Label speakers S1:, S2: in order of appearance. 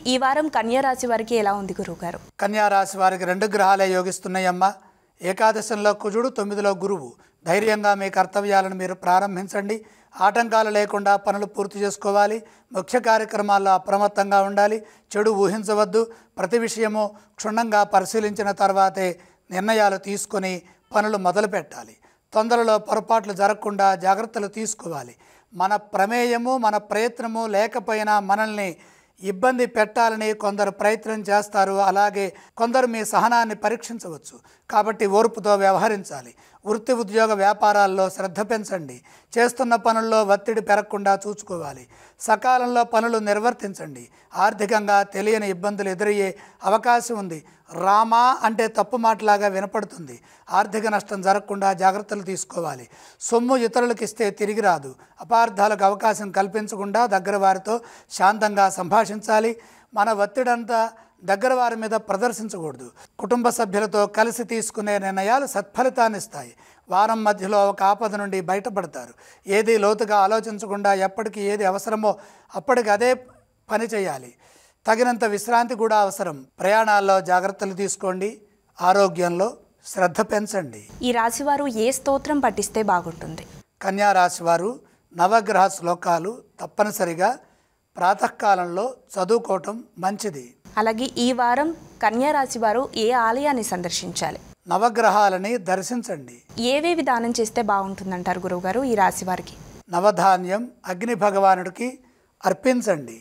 S1: ఈ వారం కన్యా రాశి వారికి ఎలా ఉంది గురువుగారు?
S2: కన్యా రాశి వారికి 2 గ్రహాలే యోగిస్తున్నాయమ్మా. ఏకాదశంలో కుజుడు, 9లో గురువు. ధైర్యంగా మీ కర్తవ్యాలను మీరు ప్రారంభించండి. ఆటంకాలు లేకుండా పనులు పూర్తి చేసుకోవాలి. ముఖ్య కార్యక్రమాల్లో అప్రమత్తంగా ఉండాలి. చెడు ఊహించవద్దు. ప్రతి విషయము క్షుణ్ణంగా పరిశీలించిన తర్వాతే నిర్ణయాలు తీసుకొని పనులు మొదలు పెట్టాలి. తొందరలో పొరపాట్లు జరగకుండా జాగ్రత్తలు తీసుకోవాలి. మన ప్రమేయము, మన ప్రయత్నము లేకపోయినా మనల్ని ఇబ్బంది పెట్టాలని కొందరు ప్రయత్నం చేస్తారు. అలాగే కొందరు మీ సహనాన్ని పరీక్షించవచ్చు. కాబట్టి ఓర్పుతో వ్యవహరించాలి. వృత్తి, ఉద్యోగ, వ్యాపారాల్లో శ్రద్ధ పెంచండి. చేస్తున్న పనుల్లో ఒత్తిడి పెరగకుండా చూసుకోవాలి. సకాలంలో పనులు నిర్వర్తించండి. ఆర్థికంగా తెలియని ఇబ్బందులు ఎదురయ్యే అవకాశం ఉంది. రామా అంటే తప్పు మాటలాగా వినపడుతుంది. ఆర్థిక నష్టం జరగకుండా జాగ్రత్తలు తీసుకోవాలి. సొమ్ము ఇతరులకు ఇస్తే తిరిగి రాదు. అపార్థాలకు అవకాశం కల్పించకుండా దగ్గర వారితో శాంతంగా సంభాషించాలి. మన ఒత్తిడంతా దగ్గర వారి మీద ప్రదర్శించకూడదు. కుటుంబ సభ్యులతో కలిసి తీసుకునే నిర్ణయాలు సత్ఫలితాన్ని ఇస్తాయి. వారం మధ్యలో ఒక ఆపద నుండి బయటపడతారు. ఏది లోతుగా ఆలోచించకుండా ఎప్పటికి ఏది అవసరమో అప్పటికి అదే పని చేయాలి. తగినంత విశ్రాంతి కూడా అవసరం. ప్రయాణాల్లో జాగ్రత్తలు తీసుకోండి. ఆరోగ్యంలో శ్రద్ధ పెంచండి.
S1: ఈ రాశివారు ఏ స్తోత్రం పఠిస్తే బాగుంటుంది?
S2: కన్యా రాశి వారు నవగ్రహ శ్లోకాలు తప్పనిసరిగా ప్రాతకాలంలో చదువుకోవటం మంచిది.
S1: అలాగే ఈ వారం కన్యా రాశి వారు ఏ ఆలయాన్ని సందర్శించాలి?
S2: నవగ్రహాలని దర్శించండి.
S1: ఏవేవి దానం చేస్తే బాగుంటుందంటారు గురువుగారు ఈ రాశి వారికి?
S2: నవధాన్యం అగ్ని భగవానుడికి అర్పించండి.